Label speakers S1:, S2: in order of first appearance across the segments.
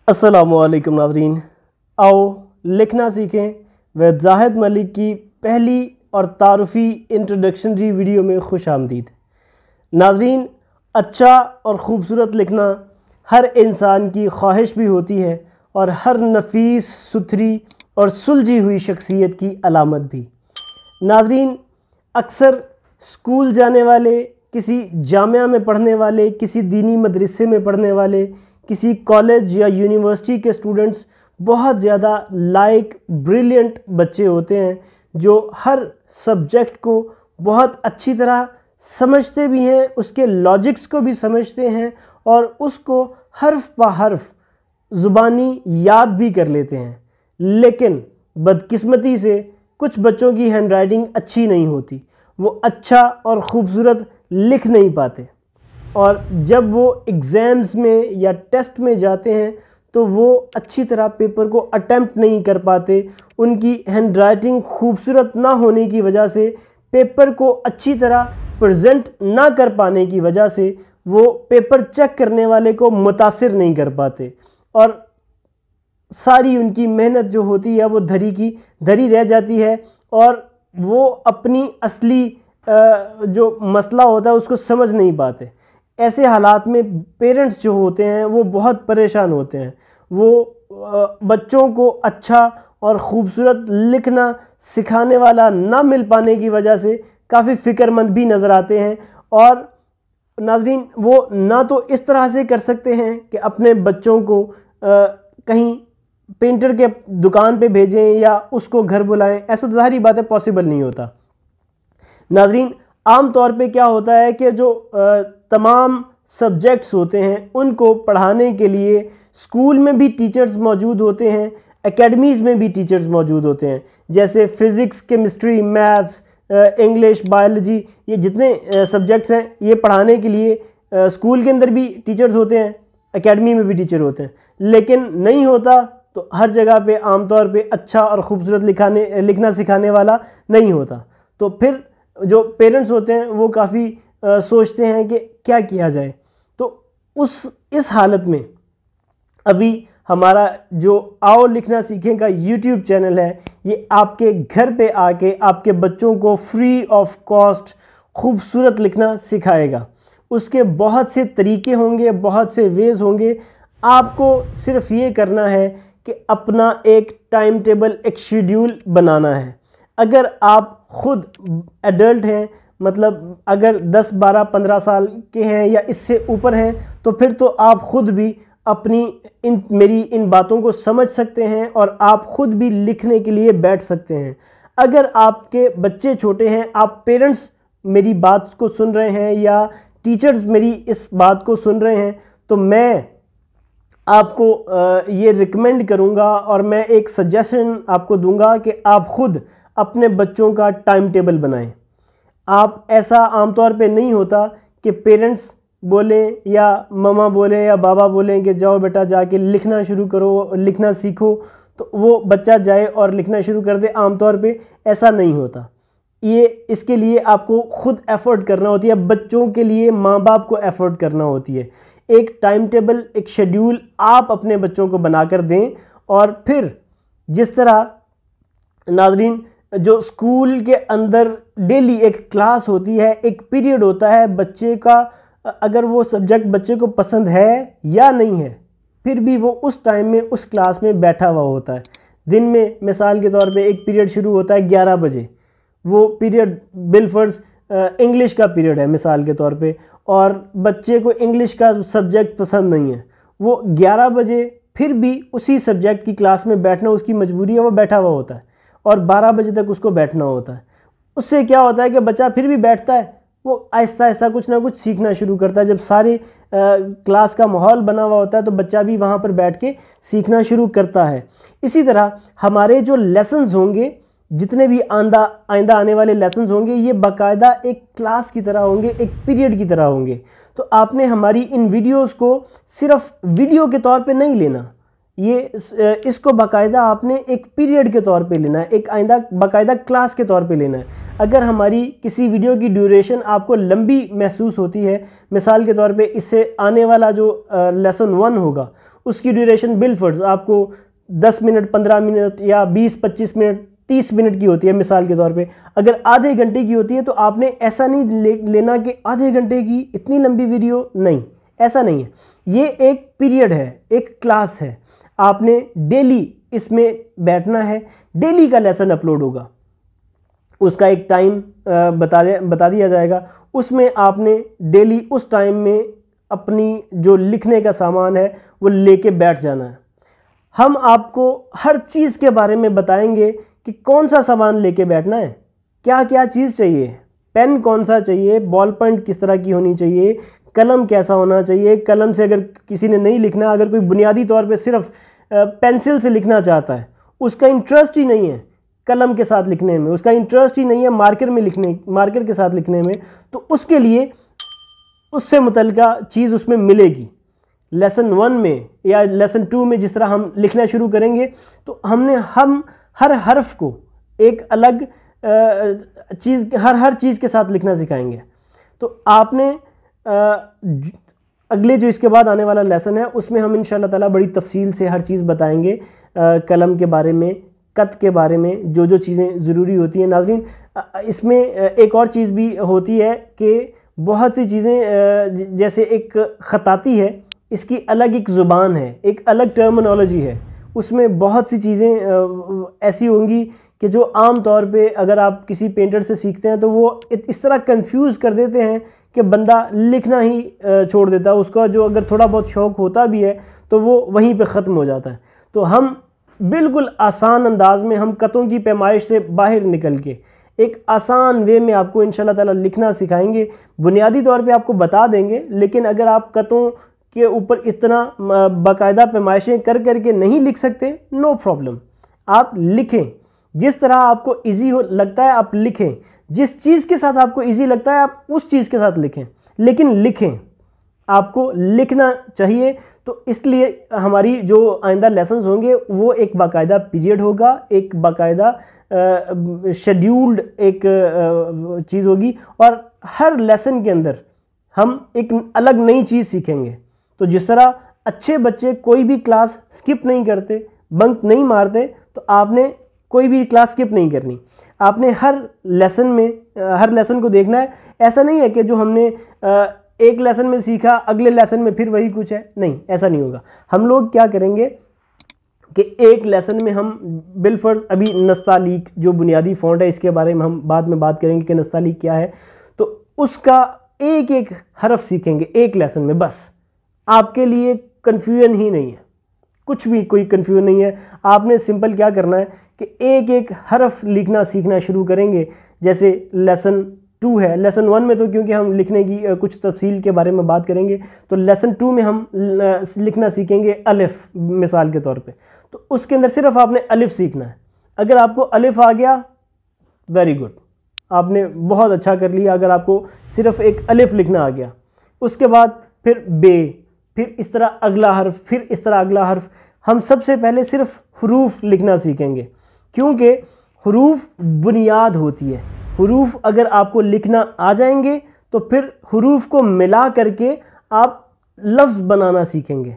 S1: अस्सलामुअलैकुम नाज़रीन, आओ लिखना सीखें व जाहिद मलिक की पहली और तारुफ़ी इंट्रोडक्शनरी वीडियो में खुश आमदीद। नाज़रीन, अच्छा और ख़ूबसूरत लिखना हर इंसान की ख्वाहिश भी होती है और हर नफीस, सुथरी और सुलझी हुई शख्सियत की अलामत भी। नाज़रीन, अक्सर स्कूल जाने वाले, किसी जामिया में पढ़ने वाले, किसी दीनी मदरसे में पढ़ने वाले, किसी कॉलेज या यूनिवर्सिटी के स्टूडेंट्स बहुत ज़्यादा ब्रिलियंट बच्चे होते हैं जो हर सब्जेक्ट को बहुत अच्छी तरह समझते भी हैं, उसके लॉजिक्स को भी समझते हैं और उसको हर्फ ब हर्फ ज़ुबानी याद भी कर लेते हैं। लेकिन बदकिस्मती से कुछ बच्चों की हैंडराइटिंग अच्छी नहीं होती, वो अच्छा और ख़ूबसूरत लिख नहीं पाते और जब वो एग्ज़ाम्स में या टेस्ट में जाते हैं तो वो अच्छी तरह पेपर को अटेम्प्ट नहीं कर पाते। उनकी हैंडराइटिंग खूबसूरत ना होने की वजह से, पेपर को अच्छी तरह प्रेजेंट ना कर पाने की वजह से वो पेपर चेक करने वाले को मुतासिर नहीं कर पाते और सारी उनकी मेहनत जो होती है वो धरी की धरी रह जाती है और वो अपनी असली जो मसला होता है उसको समझ नहीं पाते। ऐसे हालात में पेरेंट्स जो होते हैं वो बहुत परेशान होते हैं। वो बच्चों को अच्छा और ख़ूबसूरत लिखना सिखाने वाला ना मिल पाने की वजह से काफ़ी फ़िक्रमंद भी नज़र आते हैं। और नाज़रीन, वो ना तो इस तरह से कर सकते हैं कि अपने बच्चों को कहीं पेंटर के दुकान पे भेजें या उसको घर बुलाएं, ऐसा तो ज़ाहिर बात है पॉसिबल नहीं होता। नाज़रीन, आम तौर पे क्या होता है कि जो तमाम सब्जेक्ट्स होते हैं उनको पढ़ाने के लिए स्कूल में भी टीचर्स मौजूद होते हैं, एकेडमीज़ में भी टीचर्स मौजूद होते हैं। जैसे physics, chemistry, math, English, biology, ये जितने सब्जेक्ट्स हैं ये पढ़ाने के लिए स्कूल के अंदर भी टीचर्स होते हैं, एकेडमी में भी टीचर होते हैं। लेकिन नहीं होता तो हर जगह पे आमतौर पे अच्छा और ख़ूबसूरत लिखना सिखाने वाला नहीं होता। तो फिर जो पेरेंट्स होते हैं वो काफ़ी सोचते हैं कि क्या किया जाए। तो इस हालत में अभी हमारा जो आओ लिखना सीखें का यूट्यूब चैनल है, ये आपके घर पे आके आपके बच्चों को फ्री ऑफ कॉस्ट खूबसूरत लिखना सिखाएगा। उसके बहुत से तरीके होंगे, बहुत से वेज़ होंगे। आपको सिर्फ ये करना है कि अपना एक टाइम टेबल, एक शेड्यूल बनाना है। अगर आप ख़ुद एडल्ट हैं, मतलब अगर 10, 12, 15 साल के हैं या इससे ऊपर हैं, तो फिर तो आप ख़ुद भी अपनी मेरी इन बातों को समझ सकते हैं और आप ख़ुद भी लिखने के लिए बैठ सकते हैं। अगर आपके बच्चे छोटे हैं, आप पेरेंट्स मेरी बात को सुन रहे हैं या टीचर्स मेरी इस बात को सुन रहे हैं, तो मैं आपको ये रिकमेंड करूँगा और मैं एक सजेशन आपको दूँगा कि आप ख़ुद अपने बच्चों का टाइम टेबल बनाएं। आप ऐसा आमतौर पे नहीं होता कि पेरेंट्स बोलें या ममा बोलें या बाबा बोलें कि जाओ बेटा जाके लिखना शुरू करो, लिखना सीखो, तो वो बच्चा जाए और लिखना शुरू कर दे। आमतौर पे ऐसा नहीं होता। इसके लिए आपको ख़ुद एफ़र्ट करना होती है, बच्चों के लिए माँ बाप को एफ़र्ट करना होती है। एक टाइम टेबल, एक शेड्यूल आप अपने बच्चों को बनाकर दें और फिर जिस तरह नाज़रीन जो स्कूल के अंदर डेली एक क्लास होती है, एक पीरियड होता है बच्चे का, अगर वो सब्जेक्ट बच्चे को पसंद है या नहीं है, फिर भी वो उस टाइम में उस क्लास में बैठा हुआ होता है। दिन में मिसाल के तौर पे एक पीरियड शुरू होता है 11 बजे, वो पीरियड बिलफर्ज इंग्लिश का पीरियड है मिसाल के तौर पे, और बच्चे को इंग्लिश का सब्जेक्ट पसंद नहीं है, वो 11 बजे फिर भी उसी सब्जेक्ट की क्लास में बैठना उसकी मजबूरी है, वो बैठा हुआ होता है और 12 बजे तक उसको बैठना होता है। उससे क्या होता है कि बच्चा फिर भी बैठता है, वो आहिस्ता आहिस्ता कुछ ना कुछ सीखना शुरू करता है। जब सारे क्लास का माहौल बना हुआ होता है तो बच्चा भी वहाँ पर बैठ के सीखना शुरू करता है। इसी तरह हमारे जो लेसन्स होंगे, जितने भी आइंदा आने वाले लेसन्स होंगे, ये बाकायदा एक क्लास की तरह होंगे, एक पीरियड की तरह होंगे। तो आपने हमारी इन वीडियोज़ को सिर्फ वीडियो के तौर पर नहीं लेना, इसको बाकायदा आपने एक पीरियड के तौर पे लेना है, एक बाकायदा क्लास के तौर पे लेना है। अगर हमारी किसी वीडियो की ड्यूरेशन आपको लंबी महसूस होती है, मिसाल के तौर पे इससे आने वाला जो लेसन 1 होगा उसकी ड्यूरेशन बिलफर्ज आपको 10 मिनट, 15 मिनट या 20-25 मिनट, 30 मिनट की होती है मिसाल के तौर पे। अगर आधे घंटे की होती है तो आपने ऐसा नहीं लेना कि आधे घंटे की इतनी लंबी वीडियो, नहीं, ऐसा नहीं है। ये एक पीरियड है, एक क्लास है, आपने डेली इसमें बैठना है, डेली का लेसन अपलोड होगा, उसका एक टाइम बता दिया जाएगा, उसमें आपने डेली उस टाइम में अपनी जो लिखने का सामान है वो लेके बैठ जाना है। हम आपको हर चीज़ के बारे में बताएंगे कि कौन सा सामान लेके बैठना है, क्या क्या चीज़ चाहिए, पेन कौन सा चाहिए, बॉल पॉइंट किस तरह की होनी चाहिए, कलम कैसा होना चाहिए, कलम से अगर किसी ने नहीं लिखना, अगर कोई बुनियादी तौर पे सिर्फ पेंसिल से लिखना चाहता है, उसका इंटरेस्ट ही नहीं है कलम के साथ लिखने में, उसका इंटरेस्ट ही नहीं है मार्कर के साथ लिखने में, तो उसके लिए उससे मुतल्लिका चीज़ उसमें मिलेगी। लेसन 1 में या लेसन 2 में जिस तरह हम लिखना शुरू करेंगे तो हम हर हर्फ को एक अलग चीज़, हर चीज़ के साथ लिखना सिखाएंगे। तो आपने अगले जो इसके बाद आने वाला लेसन है उसमें हम इंशाल्लाह ताला बड़ी तफसील से हर चीज़ बताएंगे, कलम के बारे में, कत के बारे में, जो जो चीज़ें ज़रूरी होती हैं। नाज़रीन, इसमें एक और चीज़ भी होती है कि बहुत सी चीज़ें, जैसे एक ख़ताती है, इसकी अलग एक ज़ुबान है, एक अलग टर्मिनोलॉजी है, उसमें बहुत सी चीज़ें ऐसी होंगी कि जो आम तौर पे अगर आप किसी पेंटर से सीखते हैं तो वो इस तरह कंफ्यूज कर देते हैं कि बंदा लिखना ही छोड़ देता है, उसका जो अगर थोड़ा बहुत शौक़ होता भी है तो वो वहीं पे ख़त्म हो जाता है। तो हम बिल्कुल आसान अंदाज में, हम कतों की पैमाइश से बाहर निकल के एक आसान वे में आपको इंशाल्लाह ताला लिखना सिखाएंगे। बुनियादी तौर पे आपको बता देंगे, लेकिन अगर आप कतों के ऊपर इतना बाकायदा पैमाइशें कर करके नहीं लिख सकते, नो प्रॉब्लम, आप लिखें, जिस तरह आपको इजी लगता है आप लिखें, जिस चीज़ के साथ आपको इजी लगता है आप उस चीज़ के साथ लिखें, लेकिन लिखें, आपको लिखना चाहिए। तो इसलिए हमारी जो आइंदा लेसन्स होंगे वो एक बाकायदा पीरियड होगा, एक बाकायदा शेड्यूल्ड एक चीज़ होगी, और हर लेसन के अंदर हम एक अलग नई चीज़ सीखेंगे। तो जिस तरह अच्छे बच्चे कोई भी क्लास स्किप नहीं करते, बंक नहीं मारते, तो आपने कोई भी क्लास स्किप नहीं करनी, आपने हर लेसन को देखना है। ऐसा नहीं है कि जो हमने एक लेसन में सीखा अगले लेसन में फिर वही कुछ है, नहीं, ऐसा नहीं होगा। हम लोग क्या करेंगे कि एक लेसन में हम बिलफर्ज, अभी नस्तालीक जो बुनियादी फ़ॉन्ट है इसके बारे में हम बाद में बात करेंगे कि नस्तालीक क्या है, तो उसका एक एक हरफ सीखेंगे एक लेसन में, बस आपके लिए कन्फ्यूजन ही नहीं है, कुछ भी कोई कन्फ्यूजन नहीं है। आपने सिंपल क्या करना है कि एक एक हरफ लिखना सीखना शुरू करेंगे। जैसे लेसन 2 है, लेसन 1 में तो क्योंकि हम लिखने की कुछ तफसील के बारे में बात करेंगे, तो लेसन 2 में हम लिखना सीखेंगे अलिफ, मिसाल के तौर पे, तो उसके अंदर सिर्फ आपने अलिफ सीखना है। अगर आपको अलिफ आ गया, वेरी गुड, आपने बहुत अच्छा कर लिया। अगर आपको सिर्फ एक अलिफ लिखना आ गया, उसके बाद फिर बे, फिर इस तरह अगला हर्फ, फिर इस तरह अगला हर्फ। हम सबसे पहले सिर्फ हुरूफ लिखना सीखेंगे, क्योंकि हुरूफ बुनियाद होती है। हुरूफ अगर आपको लिखना आ जाएंगे तो फिर हुरूफ को मिला करके आप लफ्ज़ बनाना सीखेंगे,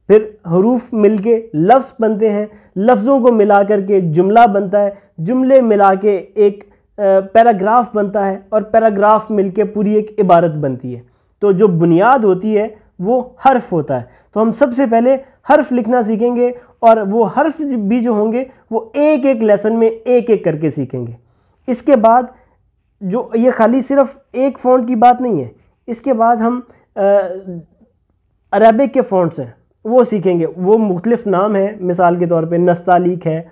S1: फिर हुरूफ मिलके लफ्ज़ बनते हैं, लफ्ज़ों को मिला करके जुमला बनता है, जुमले मिला के एक पैराग्राफ बनता है, और पैराग्राफ मिलके पूरी एक इबारत बनती है। तो जो बुनियाद होती है वो हर्फ होता है। तो हम सबसे पहले हर्फ लिखना सीखेंगे, और वो हर्फ भी जो होंगे वो एक एक लेसन में एक एक करके सीखेंगे। इसके बाद जो ये खाली सिर्फ एक फ़ॉन्ट की बात नहीं है, इसके बाद हम अरबिक के फ़ॉन्ट्स हैं वो सीखेंगे। वो मुख्तलिफ़ नाम है, मिसाल के तौर पे नस्तालीक है,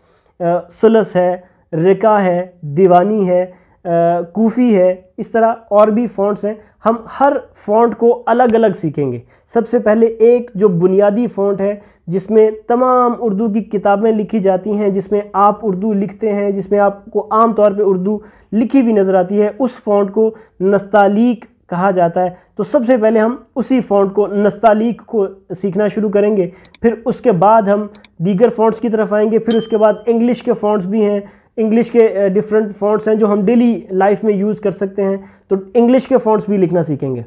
S1: सुलस है, रिका है, दीवानी है, कूफ़ी है, इस तरह और भी फ़ॉन्ट्स हैं। हम हर फ़ॉन्ट को अलग अलग सीखेंगे। सबसे पहले एक जो बुनियादी फ़ॉन्ट है जिसमें तमाम उर्दू की किताबें लिखी जाती हैं, जिसमें आप उर्दू लिखते हैं, जिसमें आपको आम तौर पे उर्दू लिखी हुई नज़र आती है, उस फ़ॉन्ट को नस्तालीक कहा जाता है। तो सबसे पहले हम उसी फ़ॉन्ट को, नस्तालीक को सीखना शुरू करेंगे। फिर उसके बाद हम दीगर फ़ॉन्ट्स की तरफ आएंगे। फिर उसके बाद इंग्लिश के फ़ॉन्ट्स भी हैं, इंग्लिश के डिफरेंट फ़ॉन्ट्स हैं जो हम डेली लाइफ में यूज़ कर सकते हैं, तो इंग्लिश के फ़ॉन्ट्स भी लिखना सीखेंगे।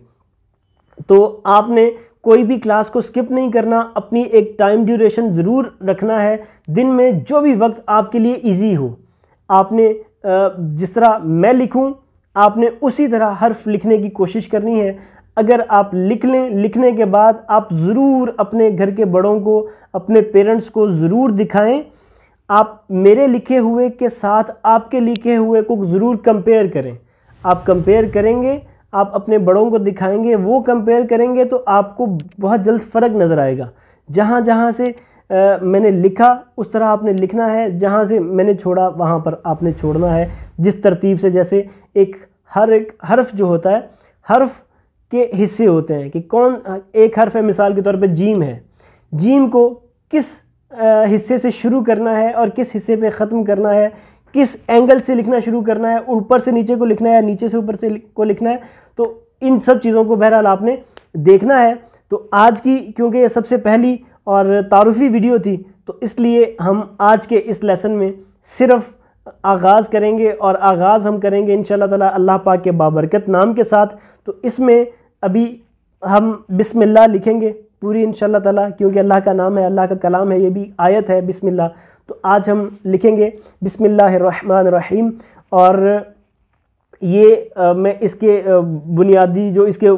S1: तो आपने कोई भी क्लास को स्किप नहीं करना, अपनी एक टाइम ड्यूरेशन ज़रूर रखना है, दिन में जो भी वक्त आपके लिए इजी हो। आपने जिस तरह मैं लिखूं आपने उसी तरह हर्फ लिखने की कोशिश करनी है। अगर आप लिख लें, लिखने के बाद आप ज़रूर अपने घर के बड़ों को, अपने पेरेंट्स को ज़रूर दिखाएं। आप मेरे लिखे हुए के साथ आपके लिखे हुए को ज़रूर कंपेयर करें। आप कंपेयर करेंगे, आप अपने बड़ों को दिखाएंगे, वो कंपेयर करेंगे तो आपको बहुत जल्द फ़र्क नज़र आएगा। जहाँ जहाँ से मैंने लिखा उस तरह आपने लिखना है, जहाँ से मैंने छोड़ा वहाँ पर आपने छोड़ना है। जिस तरतीब से, जैसे हर एक हर्फ जो होता है, हर्फ के हिस्से होते हैं कि कौन एक हर्फ है, मिसाल के तौर पे जीम है, जीम को किस हिस्से से शुरू करना है और किस हिस्से पे ख़त्म करना है, किस एंगल से लिखना शुरू करना है, ऊपर से नीचे को लिखना है या नीचे से ऊपर से को लिखना है। तो इन सब चीज़ों को बहरहाल आपने देखना है। तो आज की, क्योंकि ये सबसे पहली और तारुफ़ी वीडियो थी, तो इसलिए हम आज के इस लेसन में सिर्फ़ आगाज़ करेंगे और आगाज़ हम करेंगे इंशाअल्लाह ताला अल्लाह पाक के बाबरकत नाम के साथ। तो इसमें अभी हम बिस्मिल्लाह लिखेंगे पूरी इंशाअल्लाह ताला, क्योंकि अल्लाह का नाम है, अल्लाह का कलाम है, ये भी आयत है बिस्मिल्लाह। तो आज हम लिखेंगे बिस्मिल्लाहिर्रहमानिर्रहीम। और ये मैं इसके बुनियादी जो इसके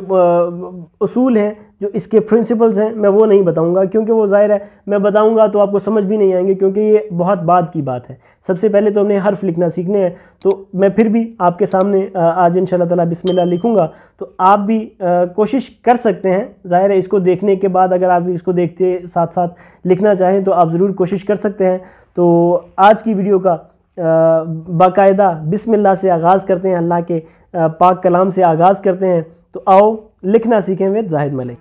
S1: उसूल हैं, जो इसके प्रिंसिपल्स हैं, मैं वो नहीं बताऊंगा, क्योंकि वो ज़ाहिर है मैं बताऊंगा तो आपको समझ भी नहीं आएंगे, क्योंकि ये बहुत बाद की बात है। सबसे पहले तो हमने हर्फ लिखना सीखने हैं। तो मैं फिर भी आपके सामने आज इंशाअल्लाह ताला बिस्मिल्लाह लिखूंगा। तो आप भी कोशिश कर सकते हैं। ज़ाहिर है इसको देखने के बाद अगर आप इसको देखते साथ साथ लिखना चाहें तो आप ज़रूर कोशिश कर सकते हैं। तो आज की वीडियो का बाकायदा बिस्मिल्लाह से आगाज़ करते हैं, अल्लाह के पाक कलाम से आगाज़ करते हैं। तो आओ लिखना सीखें विद जाहिद मलिक।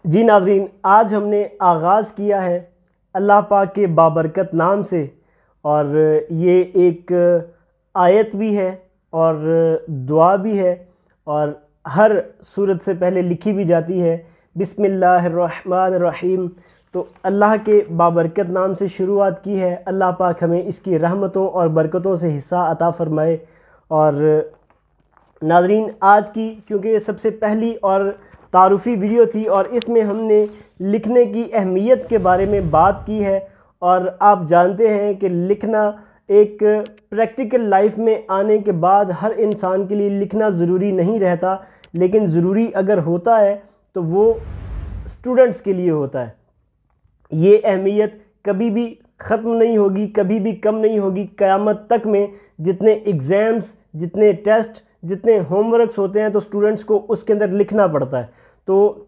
S1: जी नाज़रीन, आज हमने आगाज़ किया है अल्लाह पाक के बाबरकत नाम से। और ये एक आयत भी है और दुआ भी है, और हर सूरत से पहले लिखी भी जाती है बिस्मिल्लाहिर्रहमानिर्रहीम। तो अल्लाह के बाबरकत नाम से शुरुआत की है। अल्लाह पाक हमें इसकी रहमतों और बरकतों से हिस्सा अता फ़रमाए। और नाज़रीन, आज की क्योंकि ये सबसे पहली और तारुफ़ी वीडियो थी और इसमें हमने लिखने की अहमियत के बारे में बात की है। और आप जानते हैं कि लिखना एक प्रैक्टिकल लाइफ में आने के बाद हर इंसान के लिए लिखना ज़रूरी नहीं रहता, लेकिन ज़रूरी अगर होता है तो वो स्टूडेंट्स के लिए होता है। ये अहमियत कभी भी ख़त्म नहीं होगी, कभी भी कम नहीं होगी क़यामत तक में। जितने एग्ज़ाम्स, जितने टेस्ट, जितने होमवर्क्स होते हैं तो स्टूडेंट्स को उसके अंदर लिखना पड़ता है। तो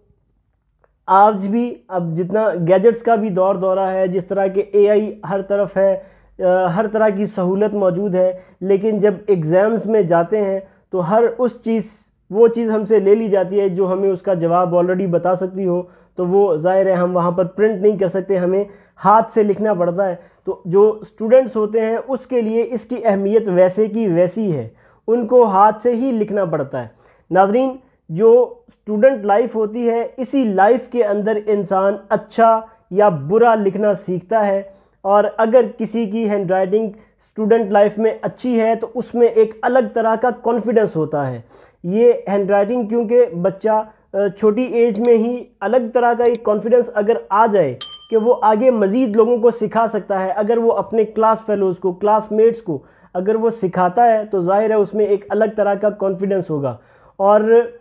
S1: आज भी अब जितना गैजेट्स का भी दौरा है, जिस तरह के AI हर तरफ है, हर तरह की सहूलत मौजूद है, लेकिन जब एग्ज़ाम्स में जाते हैं तो हर उस चीज़ वो चीज़ हमसे ले ली जाती है जो हमें उसका जवाब ऑलरेडी बता सकती हो, तो वो ज़ाहिर है हम वहाँ पर प्रिंट नहीं कर सकते, हमें हाथ से लिखना पड़ता है। तो जो स्टूडेंट्स होते हैं उसके लिए इसकी अहमियत वैसे की वैसी है, उनको हाथ से ही लिखना पड़ता है। नाज़रीन, जो स्टूडेंट लाइफ होती है, इसी लाइफ के अंदर इंसान अच्छा या बुरा लिखना सीखता है। और अगर किसी की हैंडराइटिंग स्टूडेंट लाइफ में अच्छी है तो उसमें एक अलग तरह का कॉन्फिडेंस होता है। ये हैंडराइटिंग, क्योंकि बच्चा छोटी एज में ही अलग तरह का एक कॉन्फिडेंस अगर आ जाए कि वो आगे मज़ीद लोगों को सिखा सकता है, अगर वो अपने क्लास फेलोज़ को, क्लासमेट्स को अगर वो सिखाता है तो ज़ाहिर है उसमें एक अलग तरह का कॉन्फिडेंस होगा। और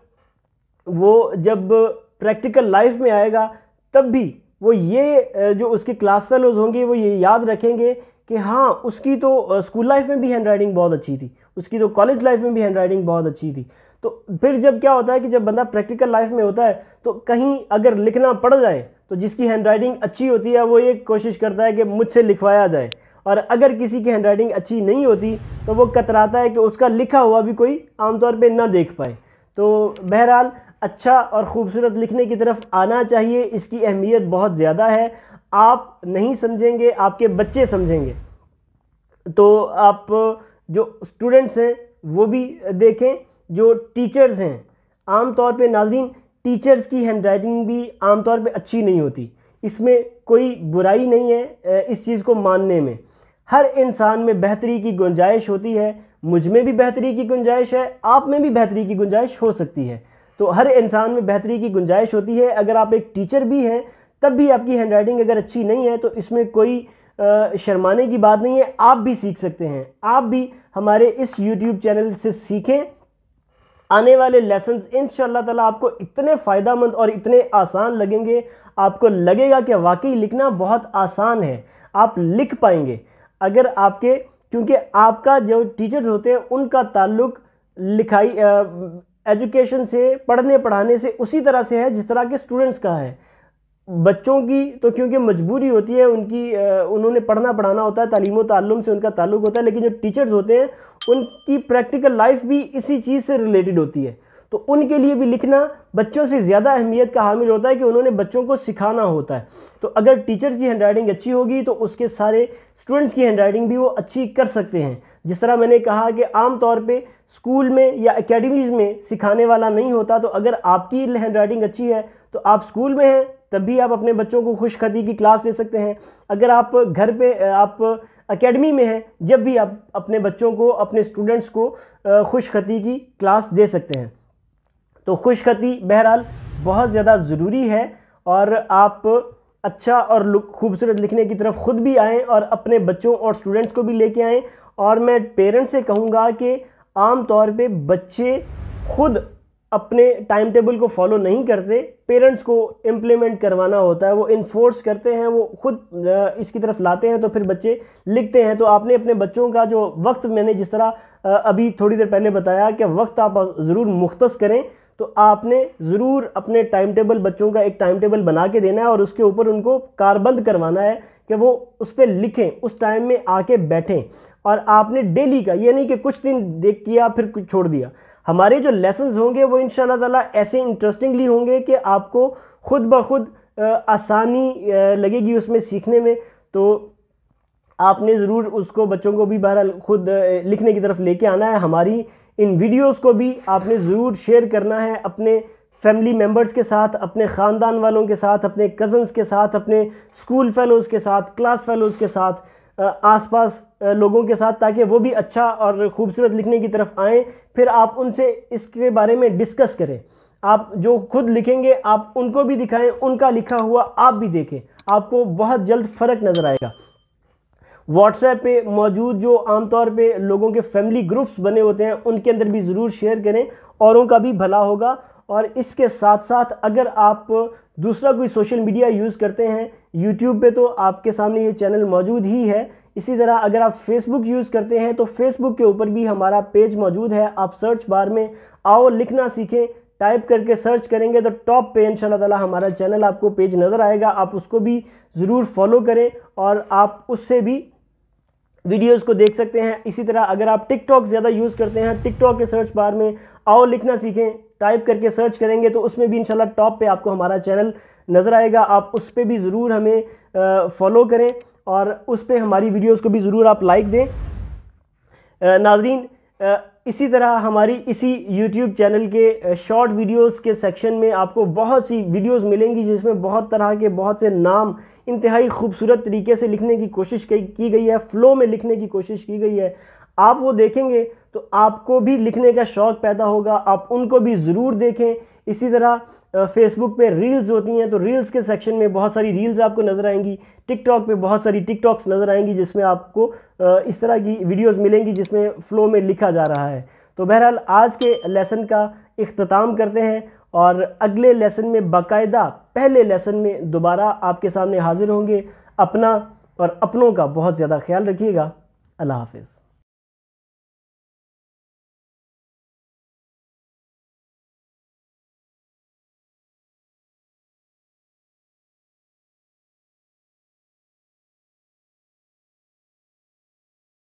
S1: वो जब प्रैक्टिकल लाइफ में आएगा तब भी वो ये जो उसके क्लास फेलोज़ होंगे वो ये याद रखेंगे कि हाँ, उसकी तो स्कूल लाइफ में भी हैंडराइटिंग बहुत अच्छी थी, उसकी तो कॉलेज लाइफ में भी हैंडराइटिंग बहुत अच्छी थी। तो फिर जब क्या होता है कि जब बंदा प्रैक्टिकल लाइफ में होता है तो कहीं अगर लिखना पड़ जाए तो जिसकी हैंडराइटिंग अच्छी होती है वो ये कोशिश करता है कि मुझसे लिखवाया जाए, और अगर किसी की हैंडराइटिंग अच्छी नहीं होती तो वो कतराता है कि उसका लिखा हुआ भी कोई आमतौर पे ना देख पाए। तो बहरहाल अच्छा और ख़ूबसूरत लिखने की तरफ आना चाहिए, इसकी अहमियत बहुत ज़्यादा है। आप नहीं समझेंगे, आपके बच्चे समझेंगे। तो आप जो स्टूडेंट्स हैं वो भी देखें, जो टीचर्स हैं, आम तौर पे नाज़रीन टीचर्स की हैंडराइटिंग भी आम तौर पे अच्छी नहीं होती। इसमें कोई बुराई नहीं है इस चीज़ को मानने में। हर इंसान में बेहतरी की गुंजाइश होती है, मुझ में भी बेहतरी की गुंजाइश है, आप में भी बेहतरी की गुंजाइश हो सकती है। तो हर इंसान में बेहतरी की गुंजाइश होती है। अगर आप एक टीचर भी हैं तब भी आपकी हैंडराइटिंग अगर अच्छी नहीं है तो इसमें कोई शर्माने की बात नहीं है, आप भी सीख सकते हैं। आप भी हमारे इस यूट्यूब चैनल से सीखें। आने वाले लेसन्स इंशाअल्लाह ताला आपको इतने फ़ायदेमंद और इतने आसान लगेंगे, आपको लगेगा कि वाकई लिखना बहुत आसान है, आप लिख पाएंगे। अगर आपके, क्योंकि आपका जो टीचर्स होते हैं उनका ताल्लुक लिखाई एजुकेशन से, पढ़ने पढ़ाने से उसी तरह से है जिस तरह के स्टूडेंट्स का है। बच्चों की तो क्योंकि मजबूरी होती है, उनकी उन्होंने पढ़ना पढ़ाना होता है, तालीम ताल्लुम से उनका ताल्लुक होता है, लेकिन जो टीचर्स होते हैं उनकी प्रैक्टिकल लाइफ भी इसी चीज़ से रिलेटेड होती है। तो उनके लिए भी लिखना बच्चों से ज़्यादा अहमियत का हामिल होता है कि उन्होंने बच्चों को सिखाना होता है। तो अगर टीचर्स की हैंडराइटिंग अच्छी होगी तो उसके सारे स्टूडेंट्स की हैंडराइटिंग भी वो अच्छी कर सकते हैं। जिस तरह मैंने कहा कि आम तौर पे स्कूल में या एकेडमीज़ में सिखाने वाला नहीं होता, तो अगर आपकी हैंडराइटिंग अच्छी है तो आप स्कूल में हैं तब भी आप अपने बच्चों को खुशखती की क्लास दे सकते हैं। अगर आप घर पे, आप एकेडमी में हैं, जब भी आप अपने बच्चों को, अपने स्टूडेंट्स को खुशखती की क्लास दे सकते हैं। तो खुशखती बहरहाल बहुत ज़्यादा ज़रूरी है, और आप अच्छा और खूबसूरत लिखने की तरफ ख़ुद भी आएँ और अपने बच्चों और स्टूडेंट्स को भी लेके आएँ। और मैं पेरेंट्स से कहूँगा कि आम तौर पे बच्चे खुद अपने टाइम टेबल को फॉलो नहीं करते, पेरेंट्स को इम्प्लीमेंट करवाना होता है, वो इन्फोर्स करते हैं, वो खुद इसकी तरफ लाते हैं, तो फिर बच्चे लिखते हैं। तो आपने अपने बच्चों का जो वक्त, मैंने जिस तरह अभी थोड़ी देर पहले बताया कि वक्त आप ज़रूर मुख्तस करें, तो आपने ज़रूर अपने टाइम टेबल, बच्चों का एक टाइम टेबल बना के देना है और उसके ऊपर उनको कारबंद करवाना है कि वो उस पर लिखें, उस टाइम में आके बैठें। और आपने डेली का, ये नहीं कि कुछ दिन देख किया फिर कुछ छोड़ दिया। हमारे जो लेसन्स होंगे वो इंशाअल्लाह ताला ऐसे इंटरेस्टिंगली होंगे कि आपको खुद ब खुद आसानी लगेगी उसमें सीखने में। तो आपने ज़रूर उसको, बच्चों को भी बहरहाल खुद लिखने की तरफ लेके आना है। हमारी इन वीडियोस को भी आपने ज़रूर शेयर करना है अपने फैमिली मेम्बर्स के साथ, अपने ख़ानदान वालों के साथ, अपने कज़न्स के साथ, अपने स्कूल फेलोज़ के साथ, क्लास फेलोज़ के साथ, आसपास लोगों के साथ, ताकि वो भी अच्छा और ख़ूबसूरत लिखने की तरफ आएँ। फिर आप उनसे इसके बारे में डिस्कस करें। आप जो खुद लिखेंगे आप उनको भी दिखाएं, उनका लिखा हुआ आप भी देखें, आपको बहुत जल्द फ़र्क नज़र आएगा। व्हाट्सएप पे मौजूद जो आमतौर पे लोगों के फैमिली ग्रुप्स बने होते हैं उनके अंदर भी ज़रूर शेयर करें, औरों का भी भला होगा। और इसके साथ साथ अगर आप दूसरा कोई सोशल मीडिया यूज़ करते हैं, यूट्यूब पे तो आपके सामने ये चैनल मौजूद ही है। इसी तरह अगर आप फेसबुक यूज़ करते हैं तो फेसबुक के ऊपर भी हमारा पेज मौजूद है। आप सर्च बार में आओ लिखना सीखें टाइप करके सर्च करेंगे तो टॉप पे इंशाल्लाह ताला हमारा चैनल आपको पेज नज़र आएगा। आप उसको भी ज़रूर फॉलो करें और आप उससे भी वीडियोस को देख सकते हैं। इसी तरह अगर आप टिकटॉक ज़्यादा यूज़ करते हैं, टिकटॉक के सर्च बार में आओ लिखना सीखें टाइप करके सर्च करेंगे तो उसमें भी इंशाल्लाह टॉप पे आपको हमारा चैनल नज़र आएगा। आप उस पर भी ज़रूर हमें फॉलो करें और उस पर हमारी वीडियोस को भी ज़रूर आप लाइक दें। नाज़रीन, इसी तरह हमारी इसी YouTube चैनल के शॉर्ट वीडियोस के सेक्शन में आपको बहुत सी वीडियोस मिलेंगी जिसमें बहुत तरह के बहुत से नाम इंतहाई खूबसूरत तरीके से लिखने की कोशिश की गई है, फ़्लो में लिखने की कोशिश की गई है। आप वो देखेंगे तो आपको भी लिखने का शौक़ पैदा होगा, आप उनको भी ज़रूर देखें। इसी तरह फेसबुक पे रील्स होती हैं तो रील्स के सेक्शन में बहुत सारी रील्स आपको नज़र आएंगी। टिकटॉक पे बहुत सारी टिकटॉक्स नज़र आएंगी जिसमें आपको इस तरह की वीडियोस मिलेंगी जिसमें फ़्लो में लिखा जा रहा है। तो बहरहाल आज के लेसन का इख्तिताम करते हैं और अगले लेसन में बाकायदा पहले लेसन में दोबारा आपके सामने हाजिर होंगे। अपना और अपनों का बहुत ज़्यादा ख्याल रखिएगा। अल्लाह हाफ़िज़।